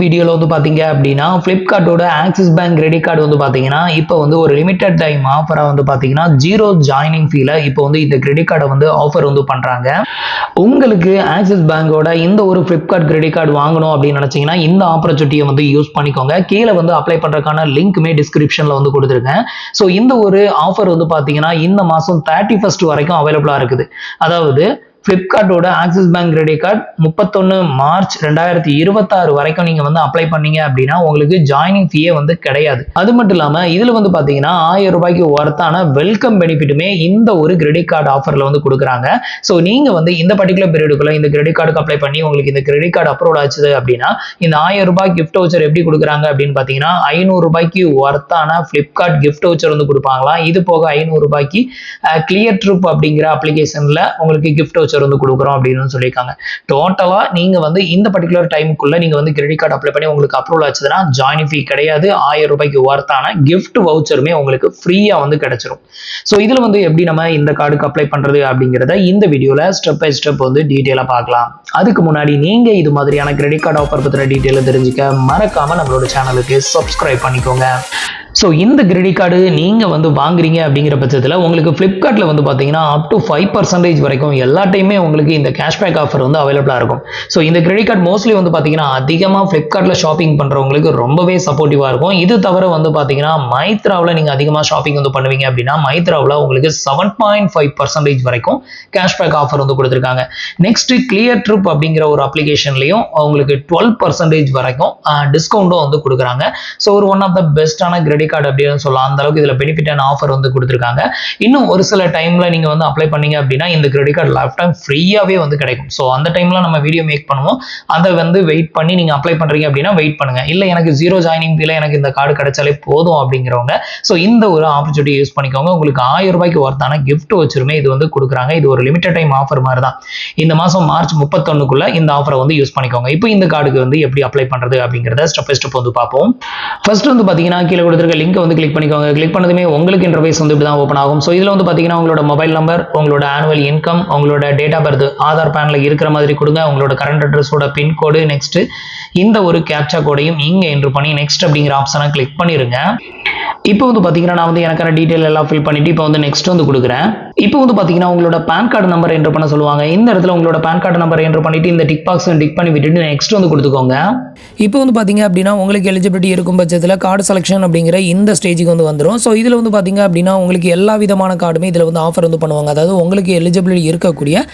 வீடியோல வந்து பாத்தீங்க அப்படின்னா Flipkartோட ஆக்சிஸ் பேங்க் கிரெடிட் கார்டு வந்து பாத்தீங்கன்னா இப்போ வந்து ஒரு லிமிடெட் டைம் ஆஃபரா வந்து பாத்தீங்கன்னா 0 ஜாயினிங் ஃபீல இப்போ வந்து இந்த கிரெடிட் கார்டை வந்து ஆஃபர் வந்து பண்றாங்க. உங்களுக்கு ஆக்சிஸ் பேங்கோட இந்த ஒரு Flipkart கிரெடிட் கார்டு வாங்கணும் அப்படின்னு நினைச்சீங்கன்னா இந்த ஆப்பர்ச்சுனிட்டியை வந்து யூஸ் பண்ணிக்கோங்க. கீழே வந்து அப்ளை பண்றதுக்கான லிங்க்குமே டிஸ்கிரிப்ஷன்ல வந்து கொடுத்துருக்கேன். ஸோ இந்த ஒரு ஆஃபர் வந்து பாத்தீங்கன்னா இந்த மாசம் 31 வரைக்கும் அவைலபிளா இருக்குது. அதாவது Flipkartோட Axis bank credit card 31 March 2026 வரைக்கும் நீங்க வந்து அப்ளை பண்ணீங்க அப்படின்னா உங்களுக்கு ஜாயினிங் ஃபீயே வந்து கிடையாது. அது மட்டும் இல்லாம இதுல வந்து பாத்தீங்கன்னா 1000 ரூபாய்க்கு ஒர்த்தான வெல்கம் பெனிஃபிட்டுமே இந்த ஒரு கிரெடிட் கார்டு ஆஃபர்ல வந்து கொடுக்குறாங்க. ஸோ நீங்க வந்து இந்த பர்டிகுலர் பீரியடுக்குள்ள இந்த கிரெடிட் கார்டுக்கு அப்ளை பண்ணி உங்களுக்கு இந்த கிரெடிட் கார்டு அப்ரூவ் ஆச்சு அப்படின்னா இந்த 1000 ரூபாய் கிஃப்ட் வவுச்சர் எப்படி கொடுக்குறாங்க அப்படின்னு பாத்தீங்கன்னா 500 ரூபாய்க்கு ஒர்த்தான Flipkart கிஃப்ட் வவுச்சர் வந்து கொடுப்பாங்களாம். இது போக 500 ரூபாய்க்கு கிளியர் ட்ரிப் அப்படிங்கிற அப்ளிகேஷன்ல உங்களுக்கு கிஃப்ட் வவுச்சர் வந்து கொடுக்குறோம் அப்படின்னு சொல்லியிருக்காங்க. டோட்டலா நீங்க வந்து இந்த பர்டிகுலர் டைமுக்குள்ள நீங்க வந்து கிரெடிட் கார்டு அப்ளை பண்ணி உங்களுக்கு அப்ரூவல் ஆச்சுன்னா ஜாயினிங் ஃபீ கிடையாது. 1000 ரூபாய்க்கு ஒர்த்தான கிஃப்ட் வவுச்சருமே உங்களுக்கு ஃப்ரீயா வந்து கிடைச்சிரும். ஸோ இதுல வந்து எப்படி நம்ம இந்த கார்டுக்கு அப்ளை பண்றது அப்படிங்கிறத இந்த வீடியோல ஸ்டெப் பை ஸ்டெப் வந்து டீட்டெயிலா பார்க்கலாம். அதுக்கு முன்னாடி நீங்க இது மாதிரியான கிரெடிட் கார்டு ஆஃபர் பத்தின டீட்டெயில தெரிஞ்சுக்க மறக்காம நம்மளோட சேனலுக்கு சப்ஸ்கிரைப் பண்ணிக்கோங்க. ஸோ இந்த கிரெடிட் கார்டு நீங்கள் வந்து வாங்குறீங்க அப்படிங்கிற பட்சத்தில் உங்களுக்கு Flipkartல வந்து பார்த்தீங்கன்னா அப் டு 5% வரைக்கும் எல்லா டைமே உங்களுக்கு இந்த கேஷ்பேக் ஆஃபர் வந்து அவைலபிளாக இருக்கும். ஸோ இந்த கிரெடிட் கார்டு மோஸ்ட்லி வந்து பார்த்தீங்கன்னா அதிகமாக Flipkartல ஷாப்பிங் பண்ணுறவங்களுக்கு ரொம்பவே சப்போர்ட்டிவாக இருக்கும். இது தவிர வந்து பார்த்தீங்கன்னா மைத்ராவில் நீங்கள் அதிகமாக ஷாப்பிங் வந்து பண்ணுவீங்க அப்படின்னா மைத்ராவில் உங்களுக்கு 7.5% வரைக்கும் கேஷ்பேக் ஆஃபர் வந்து கொடுத்துருக்காங்க. நெக்ஸ்ட் கிளியர் ட்ரிப் அப்படிங்கிற ஒரு அப்ளிகேஷன்லையும் உங்களுக்கு 12% வரைக்கும் டிஸ்கவுண்ட்டும் வந்து கொடுக்குறாங்க. ஸோ ஒரு ஒன் ஆஃப் த பெஸ்டான கிரெடிட் கார்டு அப்படின்னு சொல்லலாம். அந்த அளவுக்கு இதுல பெனிஃபிட்டான ஆஃபர் வந்து கொடுத்துருக்காங்க. இன்னும் ஒரு சில டைம்ல நீங்க வந்து அப்ளை பண்ணீங்க அப்படின்னா இந்த கிரெடிட் கார்டு லைஃப் டைம் ஃப்ரீயாவே வந்து கிடைக்கும். ஸோ அந்த டைம்ல நம்ம வீடியோ மேக் பண்ணுவோம். அதை வந்து வெயிட் பண்ணி நீங்க அப்ளை பண்றீங்க அப்படின்னா வெயிட் பண்ணுங்க. இல்ல எனக்கு 0 ஜாயினிங் ஃபீல எனக்கு இந்த கார்டு கிடைச்சாலே போதும் அப்படிங்கிறவங்க ஸோ இந்த ஒரு ஆப்பர்ச்சுனிட்டி யூஸ் பண்ணிக்கோங்க. உங்களுக்கு 1000 ரூபாய்க்கு ஒர்த்தான கிஃப்ட் வச்சிருமே இது வந்து கொடுக்குறாங்க. இது ஒரு லிமிடெட் டைம் ஆஃபர் மாதிரி தான். இந்த மாசம் மார்ச் 31க்குள்ள இந்த ஆஃபரை வந்து யூஸ் பண்ணிக்கோங்க. இப்போ இந்த கார்டுக்கு வந்து எப்படி அப்ளை பண்றது அப்படிங்கிறத ஸ்டெப் பை ஸ்டெப் வந்து பார்ப்போம். ஃபர்ஸ்ட் வந்து பாத்தீங்கன்னா கீழே கொடுத்துருக்க லிங்க் வந்து கிளிக் பண்ணிக்கோங்க. கிளிக் பண்ணதுமே உங்களுக்கு இன்டர்ஃபேஸ் வந்து இப்படி தான் ஓப்பன் ஆகும். ஸோ இதில் வந்து பார்த்தீங்கன்னா உங்களோட மொபைல் நம்பர், உங்களோட ஆனுவல் இன்கம், உங்களோட டேட் ஆஃப் பர்த் ஆதார் பேனில் இருக்கிற மாதிரி கொடுங்க. உங்களோட கரண்ட் அட்ரஸோட பின்கோடு, நெக்ஸ்ட் இந்த ஒரு கேப்சா கோடையும் இங்கே என்ட்ரு பண்ணி நெக்ஸ்ட் அப்படிங்கிற ஆப்ஷனை கிளிக் பண்ணிருங்க. இப்போ வந்து பார்த்தீங்கன்னா நான் வந்து எனக்கான டீட்டெயில் எல்லாம் ஃபில் பண்ணிட்டு இப்போ வந்து நெக்ஸ்ட் வந்து கொடுக்குறேன். இப்போ வந்து பார்த்தீங்கன்னா உங்களோட பேன் கார்டு நம்பர் என்ட்ரு பண்ண சொல்லுவாங்க. இந்த இடத்துல உங்களோட பேன் கார்டு நம்பர் என்ட்ரு பண்ணிட்டு இந்த டிக் பாக்ஸ் டிக் பண்ணி விட்டுட்டு நெக்ஸ்ட் வந்து கொடுத்துக்கோங்க. இப்போ வந்து பார்த்தீங்க அப்படின்னா உங்களுக்கு எலிஜிபிலிட்டி இருக்கும் பட்சத்தில் கார்டு செலெக்ஷன் அப்படிங்கிற இந்த ஸ்டேஜுக்கு வந்து வந்துடும். ஸோ இதில் வந்து பார்த்தீங்க அப்படின்னா உங்களுக்கு எல்லா விதமான கார்டுமே இதில் வந்து ஆஃபர் வந்து பண்ணுவாங்க. அதாவது உங்களுக்கு எலிஜிபிலிட்டி இருக்கக்கூடிய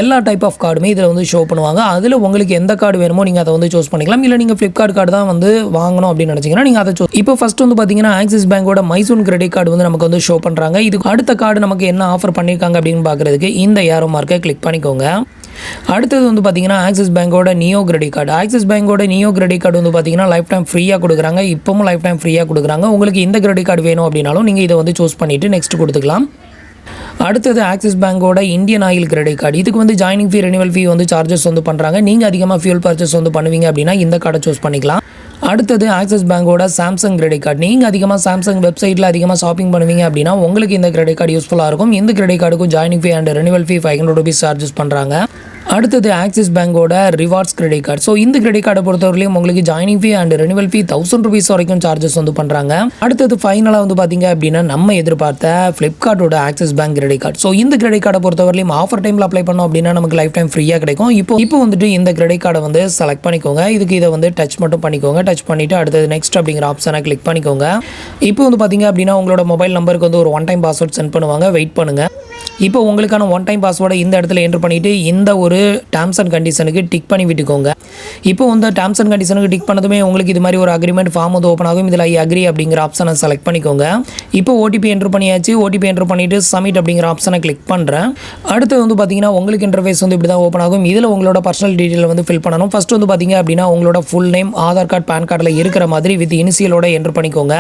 எல்லா டைப் ஆஃப் கார்டுமே இதில் வந்து ஷோ பண்ணுவாங்க. அதில் உங்களுக்கு எந்த கார்டு வேணுமோ நீங்கள் அதை வந்து சூஸ் பண்ணிக்கலாம். இல்லை நீங்கள் Flipkart கார்டு தான் வந்து வாங்கணும் அப்படின்னு நினச்சிங்கன்னா நீங்கள் அதை சூஸ். இப்போ ஃபர்ஸ்ட் வந்து பார்த்தீங்கன்னா ஆக்சிஸ் பேங்கோட மைசூன் கிரெடிட் கார்டு வந்து நமக்கு வந்து ஷோ பண்ணுறாங்க. இதுக்கு அடுத்த கார்டு நமக்கு என்ன ஆஃபர் பண்ணியிருக்காங்க அப்படின்னு பார்க்குறதுக்கு இந்த ஏரோ மார்க்கை கிளிக் பண்ணிக்கோங்க. அடுத்தது வந்து பார்த்தீங்கன்னா ஆக்சிஸ் பேங்கோட நியோ கிரெடிட் கார்டு. ஆக்சிஸ் பேங்கோட நியோ கிரெடிட் கார்டு வந்து பார்த்தீங்கன்னா லைஃப் டைம் ஃப்ரீயாக கொடுக்குறாங்க. இப்போவும் லைஃப் டைம் ஃப்ரீயாக கொடுக்குறாங்க. உங்களுக்கு இந்த கிரெடிட் கார்டு வேணும் அப்படின்னாலும் நீங்கள் இதை வந்து சூஸ் பண்ணிவிட்டு நெக்ஸ்ட் கொடுத்துக்கலாம். அடுத்தது ஆக்சிஸ் பேங்கோட இந்தியன் ஆயில் கிரெடிட் கார்டு. இதுக்கு வந்து ஜாயினிங் ஃபீ, ரெனிவல் ஃபீ வந்து சார்ஜஸ் வந்து பண்ணுறாங்க. நீங்கள் அதிகமாக ஃபியூல் பர்ச்சேஸ் வந்து பண்ணுவீங்க அப்படின்னா இந்த கார்டை சூஸ் பண்ணிக்கலாம். அடுத்தது ஆக்சிஸ் பேங்கோட சாம்சங் கிரெடிட் கார்டு. நீங்கள் அதிகமாக சாம்சங் வெப்சைட்டில் அதிகமாக ஷாப்பிங் பண்ணுவீங்க அப்படின்னா உங்களுக்கு இந்த கிரெடிட் கார்டு யூஸ்ஃபுல்லாக இருக்கும். இந்த கிரெடிட் கார்டுக்கும் joining fee and renewal fee 500 rupees charges பண்ணுறாங்க. அடுத்தது ஆக்சிஸ் பேங்கோட ரிவார்ட்ஸ் கிரெடிட் கார்டு. ஸோ இந்த கிரெடிட் கார்டை பொறுத்தவரையிலும் உங்களுக்கு joining fee and renewal fee 1000 rupees வரைக்கும் சார்ஜஸ் வந்து பண்ணுறாங்க. அடுத்தது ஃபைனலாக வந்து பார்த்தீங்க அப்படின்னா நம்ம எதிர்பார்த்த Flipkartோட Axis bank credit card. So இந்த கிரெடிட் கார்டை பொறுத்தவரையிலும் ஆஃபர் டைமில் அப்ளை பண்ணோம் அப்படின்னா நமக்கு லைஃப் டைம் ஃப்ரீயாக கிடைக்கும். இப்போ வந்துட்டு இந்த கிரெடிட் கார்டை வந்து செலக்ட் பண்ணிக்கோங்க. இதுக்கு இதை வந்து டச் மட்டும் பண்ணிக்கோங்க. டச் பண்ணிவிட்டு அடுத்தது நெக்ஸ்ட் அப்படிங்கிற ஆப்ஷனை கிளிக் பண்ணிக்கோங்க. இப்போ வந்து பார்த்தீங்க அப்படின்னா உங்களோட மொபைல் நம்பருக்கு வந்து ஒரு ஒன் டைம் பாஸ்வேர்ட் சென்ட் பண்ணுவாங்க. வெயிட் பண்ணுங்கள். இப்போ உங்களுக்கான ஒன் டைம் பாஸ்வேர்டை இந்த இடத்துல என்ட்ரு பண்ணிவிட்டு இந்த ஒரு டேர்ம்ஸ் அண்ட் கண்டிஷனுக்கு டிக் பண்ணி விட்டுக்கோங்க. இப்போ வந்து டேர்ம்ஸ் அண்ட் கண்டிஷனுக்கு டிக் பண்ணதுமே உங்களுக்கு இது மாதிரி ஒரு அக்ரிமெண்ட் ஃபார்ம் வந்து ஓப்பன் ஆகும். இதில் ஐ அக்ரி அப்படிங்கிற ஆப்ஷனை செலக்ட் பண்ணிக்கோங்க. இப்போ ஓடிபி என்ட்ரு பண்ணியாச்சு. ஓடிபி என்ட்ரு பண்ணிவிட்டு சப்மிட் அப்படிங்கிற ஆப்ஷனை கிளிக் பண்ணுறேன். அடுத்து வந்து பார்த்தீங்கன்னா உங்களுக்கு இன்டர்ஃபேஸ் வந்து இப்படி தான் ஓப்பன் ஆகும். இதில் உங்களோட பர்சனல் டீட்டெயில் வந்து ஃபில் பண்ணணும். ஃபர்ஸ்ட் வந்து பார்த்தீங்க அப்படின்னா உங்களோட full name Aadhaar card, PAN கார்டில் இருக்கிற மாதிரி வித் இனிஷியலோட என்ட்ரு பண்ணிக்கோங்க.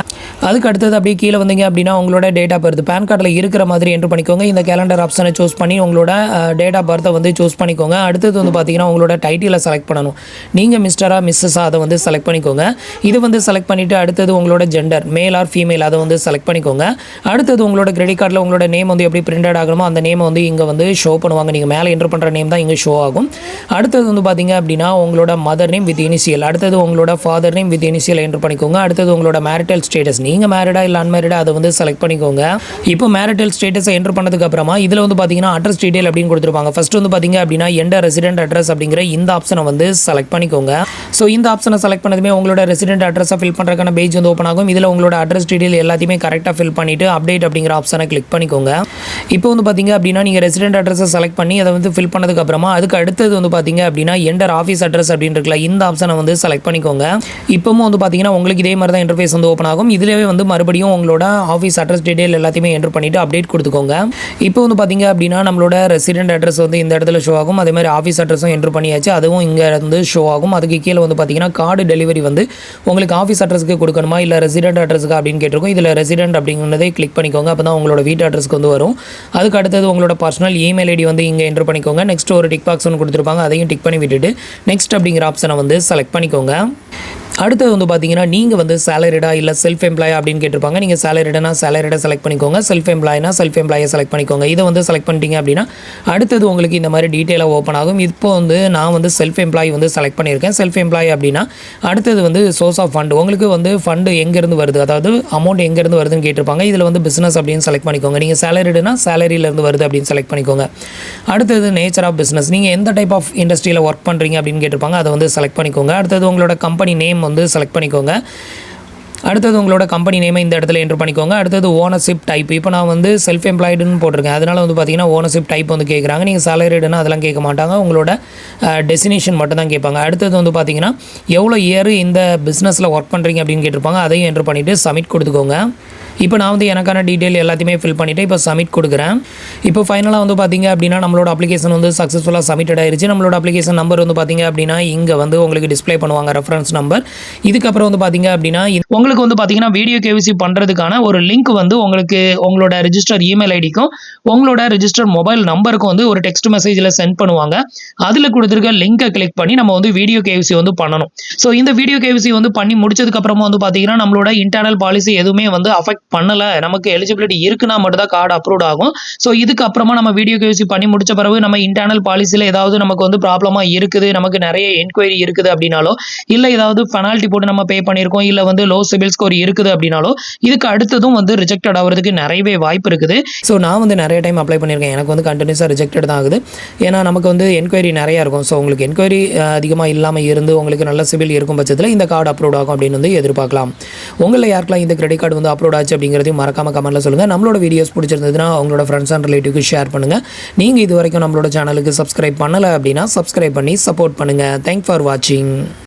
அதுக்கு அடுத்தது அப்படியே கீழே வந்தீங்க அப்படின்னா உங்களோட டேட் ஆஃப் பர்த் பேன் கார்டில் இருக்கிற மாதிரி என்ட்ரு பண்ணிக்கோங்க. இந்த கேலண்டர் ஆப்ஷனை சூஸ் பண்ணி உங்களோட டேட் ஆஃப் பர்த்தை வந்து சூஸ் பண்ணிக்கோங்க. அடுத்தது வந்து பார்த்தீங்கன்னா உங்களோட டைட்டிலை செலக்ட் பண்ணணும். நீங்கள் மிஸ்டரா மிஸ்ஸஸா அதை வந்து செலக்ட் பண்ணிக்கோங்க. இது வந்து செலக்ட் பண்ணிவிட்டு அடுத்தது உங்களோட ஜெண்டர் மேல் ஆர் ஃபீமேல் அதை வந்து செலக்ட் பண்ணிக்கோங்க. அடுத்தது உங்களோட கிரெடிட் கார்டில் உங்களோட நேம் வந்து எப்படி பிரிண்டட் ஆகணுமோ அந்த நேமை வந்து இங்கே வந்து ஷோ பண்ணுவாங்க. நீங்கள் மேலே என்ட்ரு பண்ணுற நேம் தான் இங்கே ஷோ ஆகும். அடுத்தது வந்து பார்த்தீங்க அப்படின்னா உங்களோட மதர் நேம் வித் இனிஷியல், அடுத்தது உங்களோட father name with initial enter பண்ணிக்கோங்க. அடுத்தது உங்களோட மேரிட்டல் ஸ்டேட்டஸ், நீங்கள் மேரிடா இல்லை அன்மேரிடா அதை வந்து செலக்ட் பண்ணிக்கோங்க. இப்போ மேரிட்டல் ஸ்டேட்டஸை என்ட்ரு பண்ணதுக்கு அப்புறமா இதில் வந்து பார்த்தீங்கன்னா அட்ரஸ் டீடைல் அப்படின்னு கொடுத்துருப்பாங்க. ஃபர்ஸ்ட் வந்து பார்த்தீங்க அப்படின்னா எண்டர் ரெசிடென்ட் அட்ரஸ் அப்படிங்கிற இந்த ஆப்ஷனை வந்து செலக்ட் பண்ணிக்கோங்க. ஸோ இந்த ஆப்ஷனை செலக்ட் பண்ணதுமே உங்களோட ரெசிடென்ட் அட்ரஸை ஃபில் பண்ணுறதுக்கான பேஜ் வந்து ஓப்பன் ஆகும். இதில் உங்களோட அட்ரஸ் டீடைல் எல்லாத்தையுமே கரெக்டாக ஃபில் பண்ணிவிட்டு அப்டேட் அப்படிங்கிற ஆப்ஷனை கிளிக் பண்ணிக்கோங்க. இப்போ வந்து பார்த்தீங்க அப்படின்னா நீங்கள் ரெசிடென்ட் அட்ரஸை செலக்ட் பண்ணி அதை வந்து ஃபில் பண்ணதுக்கு அப்புறமா அதுக்கு அடுத்தது வந்து பார்த்தீங்க அப்படின்னா எண்டர் ஆஃபீஸ் அட்ரஸ் அப்படின்னு இருக்குல்ல இந்த ஆப்ஷனை வந்து செலக்ட் பண்ணிக்கோங்க. இப்போவும் வந்து பார்த்தீங்கன்னா உங்களுக்கு இதே மாதிரி தான் இன்டர்ஃபேஸ் வந்து ஓப்பன் ஆகும். இதிலேயே வந்து மறுபடியும் உங்களோட ஆஃபீஸ் அட்ரஸ் டீடைல் எல்லாத்தையுமே என்டர் பண்ணிவிட்டு அப்டேட் கொடுத்துக்கோங்க. இப்போ வந்து பார்த்தீங்க அப்படின்னா நம்மளோட ரெசிடென்ட் அட்ரஸ் வந்து இந்த இடத்துல ஷோ ஆகும். அதே மாதிரி ஆஃபீஸ் அட்ரஸும் என்டர் பண்ணியாச்சு, அதுவும் இங்கே வந்து ஷோ ஆகும். அதுக்கு கீழே வந்து பார்த்தீங்கன்னா கார்டு டெலிவரி வந்து உங்களுக்கு ஆஃபீஸ் அட்ரஸ்க்கு கொடுக்கணுமா இல்லை ரெசிடென்ட் அட்ரஸுக்கு அப்படின்னு கேட்டிருக்கோம். இதில் ரெசிடென்ட் அப்படிங்கிறதே கிளிக் பண்ணிக்கோங்க. அப்போ தான் உங்களோட வீட்டு அட்ரஸ்க்கு வந்து வரும். அதுக்கு அடுத்தது உங்களோட பர்சனல் இமெயில் ஐடி வந்து இங்கே என்டர் பண்ணிக்கோங்க. நெக்ஸ்ட் ஒரு டிக் பாக்ஸ் ஒன்று கொடுத்துருப்பாங்க, அதையும் டிக் பண்ணி விட்டுட்டு நெக்ஸ்ட் அப்படிங்கிற ஆப்ஷனை வந்து செலக்ட் பண்ணிக்கோங்க. அடுத்தது வந்து பார்த்தீங்கன்னா நீங்கள் வந்து சேலரிடா இல்லை செல்ஃப் எம்ப்ளாயா அப்படின்னு கேட்டிருப்பாங்க. நீங்கள் சேலரிடனா சேலரிடை செலக்ட் பண்ணிக்கோங்க, செல்ஃப் எம்ப்ளாயினா செல்ஃப் எம்ப்ளாயை செலக்ட் பண்ணிக்கோங்க. இதை வந்து செலக்ட் பண்ணிட்டீங்க அப்படின்னா அடுத்தது உங்களுக்கு இந்த மாதிரி டீட்டெயிலாக ஓப்பன் ஆகும். இப்போ வந்து நான் வந்து செல்ஃப் எம்ப்ளாயி வந்து செலக்ட் பண்ணியிருக்கேன். செல்ஃப் எம்ப்ளாயி அப்படின்னா அடுத்தது வந்து சோர்ஸ் ஆஃப் ஃபண்ட், உங்களுக்கு வந்து ஃபண்டு எங்கேருந்து வருது, அதாவது அமௌண்ட் எங்கேருந்து வருதுன்னு கேட்டிருப்பாங்க. இதில் வந்து பிஸ்னஸ் அப்படின்னு செலக்ட் பண்ணிக்கோங்க. நீங்கள் சேலரிடுனா சேலரியிலேருந்து வருது அப்படின்னு செலக்ட் பண்ணிக்கோங்க. அடுத்தது நேச்சர் ஆஃப் பிஸ்னஸ், நீங்கள் எந்த டைப் ஆஃப் இண்டஸ்ட்ரியில் ஒர்க் பண்ணுறீங்க அப்படின்னு கேட்டிருப்பாங்க, அதை வந்து செலக்ட் பண்ணிக்கோங்க. அடுத்தது உங்களோட கம்பெனி நேம் வந்து செலக்ட் பண்ணிக்கோங்க. அடுத்தது உங்களோட கம்பெனி நேமை இந்த இடத்துல என்ட்ரு பண்ணிக்கோங்க. அடுத்தது ஓனர்ஷிப் டைப், இப்போ நான் வந்து செல்ஃப் எம்ப்ளாய்டுன்னு போட்டிருக்கேன், அதனால் வந்து பார்த்தீங்கன்னா ஓனர்ஷிப் டைப் வந்து கேட்குறாங்க. நீங்கள் சேலரிடுனா அதெல்லாம் கேட்க மாட்டாங்க, உங்களோட டெஸ்டினேஷன் மட்டும் தான் கேட்பாங்க. அடுத்தது வந்து பார்த்தீங்கன்னா எவ்வளோ இயர் இந்த பிஸ்னஸில் ஒர்க் பண்ணுறீங்க அப்படின்னு கேட்டிருப்பாங்க, அதையும் என்ட்ரு பண்ணிவிட்டு சப்மிட் கொடுத்துக்கோங்க. இப்போ நான் வந்து எனக்கான டீட்டெயில் எல்லாத்தையுமே ஃபில் பண்ணிவிட்டு இப்போ சப்மிட் கொடுக்குறேன். இப்போ ஃபைனலாக வந்து பார்த்தீங்க அப்படின்னா நம்மளோட அப்ளிகேஷன் வந்து சக்ஸஸ்ஃபுல்லாக சப்மிட்டட் ஆயிருச்சு. நம்மளோட அப்ளிகேஷன் நம்பர் வந்து பார்த்தீங்க அப்படின்னா இங்கே வந்து உங்களுக்கு டிஸ்ப்ளே பண்ணுவாங்க ரெஃபரன்ஸ் நம்பர். இதுக்கப்புறம் வந்து பார்த்தீங்க அப்படின்னா உங்களுக்கு வந்து பார்த்தீங்கன்னா வீடியோ கேவிசி பண்ணுறதுக்கான ஒரு லிங்க் வந்து உங்களுக்கு உங்களோட ரிஜிஸ்டர் இமெயில் ஐடிக்கும் உங்களோட ரிஜிஸ்டர் மொபைல் நம்பருக்கும் வந்து ஒரு டெக்ஸ்ட் மெசேஜில் சென்ட் பண்ணுவாங்க. அதில் கொடுத்துருக்க லிங்கை கிளிக் பண்ணி நம்ம வந்து வீடியோ கேவிசி வந்து பண்ணணும். ஸோ இந்த வீடியோ கேவிசி வந்து பண்ணி முடிச்சதுக்கப்புறமா வந்து பார்த்தீங்கன்னா நம்மளோட இன்டர்னல் பாலிசி எதுவுமே வந்து அஃபெக்ட் பண்ணலை, நமக்கு எலிஜிபிலிட்டி இருக்குன்னா மட்டும் தான் கார்டு அப்ரூவ் ஆகும். ஸோ இதுக்கு அப்புறமா நம்ம வீடியோ கேவிசி பண்ணி முடிச்ச பிறகு நம்ம இன்டர்னல் பாலிசியில் ஏதாவது நமக்கு வந்து ப்ராப்ளமாக இருக்குது, நமக்கு நிறைய என்கொயரி இருக்குது அப்படின்னாலோ இல்லை ஏதாவது பெனால்ட்டி போட்டு நம்ம பே பண்ணியிருக்கோம் இல்லை வந்து லோ சிபில் ஸ்கோர் இருக்குது அப்படின்னாலோ இதுக்கு அடுத்ததும் வந்து ரிஜெக்டட் ஆகிறதுக்கு நிறையவே வாய்ப்பு இருக்குது. ஸோ நான் வந்து நிறைய டைம் அப்ளை பண்ணியிருக்கேன், எனக்கு வந்து கண்டினியூஸாக ரிஜெக்டட் தான் ஆகுது. ஏன்னா நமக்கு வந்து என்கொயரி நிறையா இருக்கும். ஸோ உங்களுக்கு என்கொயரி அதிகமாக இல்லாமல் இருந்து உங்களுக்கு நல்ல சிபில் இருக்கும் பட்சத்தில் இந்த கார்டு அப்ரூவ் ஆகும் அப்படின்னு வந்து எதிர்பார்க்கலாம். உங்களில் யாருக்கெல்லாம் இந்த கிரெடிட் கார்டு வந்து அப்ரூவ் ஆச்சு அப்படிங்கிறதையும் மறக்காம கமெண்ட்டில் சொல்லுங்கள். நம்மளோட வீடியோஸ் பிடிச்சிருந்ததுன்னா அவங்களோட ஃப்ரெண்ட்ஸ் அண்ட் ரிலேட்டிவ்க்கு ஷேர் பண்ணுங்கள். நீங்கள் இது வரைக்கும் நம்மளோட சேனலுக்கு சப்ஸ்கிரைப் பண்ணலை அப்படின்னா சப்ஸ்கிரைப் பண்ணி சப்போர்ட் பண்ணுங்கள். தேங்க்ஸ் ஃபார் வாட்சிங்.